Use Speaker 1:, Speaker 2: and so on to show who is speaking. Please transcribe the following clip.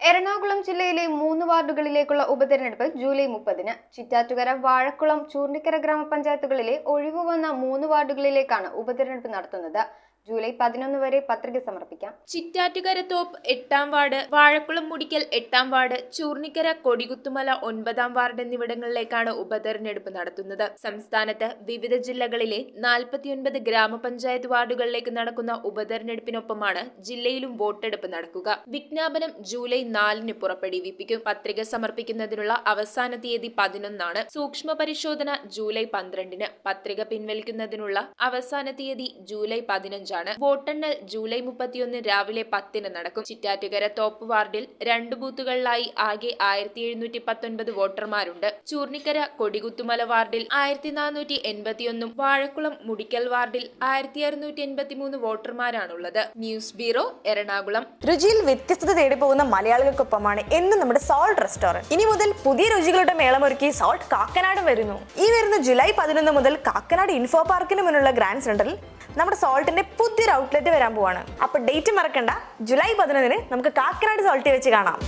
Speaker 1: എറണാകുളം ജില്ലയിലെ 3 വാർഡുകളിലേക്കുള്ള ഉപതെരഞ്ഞെടുപ്പ് ജൂലൈ 30-ന്. ചിറ്റാറ്റുകര, വാഴക്കുളം, ചൂർണിക്കര ഗ്രാമപഞ്ചായത്തുകളിലെ ഒഴിവുവന്ന 3 വാർഡുകളിലേക്കാണ് ഉപതെരഞ്ഞെടുപ്പ് നടത്തുന്നത്. ജൂലൈ 11 വരെ പത്രിക സമർപ്പിക്കാം.
Speaker 2: ചിറ്റാറ്റുകര തോപ്പ് 8-ാം വാർഡ്, വാഴക്കുളം മുടിക്കൽ 8-ാം വാർഡ്, ചൂർണിക്കര കൊടികുത്തുമല 9-ാം വാർഡ് എന്നിവിടങ്ങളിലേക്കാണ് ഉപതെരഞ്ഞെടുപ്പ് നടത്തുന്നത്. സംസ്ഥാനത്ത് വിവിധ ജില്ലകളിലെ 49 ഗ്രാമപഞ്ചായത്ത് വാർഡുകളിലേക്ക് നടക്കുന്ന ഉപതെരഞ്ഞെടുപ്പിനൊപ്പമാണ് ജില്ലയിലും വോട്ടെടുപ്പ് നടക്കുക. വിജ്ഞാപനം ജൂലൈ 4-ന് പുറപ്പെടുവിപ്പിക്കും. പത്രിക സമർപ്പിക്കുന്നതിനുള്ള അവസാന തീയതി 11-ആണ്. സൂക്ഷ്മ പരിശോധന ജൂലൈ 12-ന്. പത്രിക പിൻവലിക്കുന്നതിനുള്ള അവസാന തീയതി ജൂലൈ 15-ആണ്. വോട്ടെണ്ണൽ ജൂലൈ 31 രാവിലെ 10-ന് നടക്കും. ചിറ്റാറ്റുകര തോപ്പ് വാർഡിൽ 2 ബൂത്തുകളിലായി ആകെ 1719 വോട്ടർമാരുണ്ട്. ചൂർണിക്കര കൊടികുത്തുമല വാർഡിൽ 1481, വാഴക്കുളം മുടിക്കൽ വാർഡിൽ 1683 വോട്ടർമാരാണുള്ളത്. News bureau, Ernakulam.
Speaker 3: രുചിയിൽ വ്യത്യസ്തത തേടി പോകുന്ന മലയാളികൾക്കൊപ്പമാണ് എന്നും നമ്മുടെ സോൾട്ട് റെസ്റ്റോറന്റ്. ഇനി മുതൽ പുതിയ രുചികളുടെ മേളമൊരുക്കി സോൾട്ട് കാക്കനാടും വരുന്നു. ഈ വരുന്ന ജൂലൈ 11 മുതൽ കാക്കനാട് ഇൻഫോ പാർക്കിന് മുന്നിലുള്ള ഗ്രാൻഡ് സെന്ററിൽ നമ്മുടെ സോൾട്ടിന്റെ പുതിയൊരു ഔട്ട്ലെറ്റ് വരാൻ പോവാണ്. അപ്പൊ ഡേറ്റ് മറക്കണ്ട, ജൂലൈ 11-ന് നമുക്ക് കാക്കനാട് സോൾട്ടിൽ വെച്ച് കാണാം.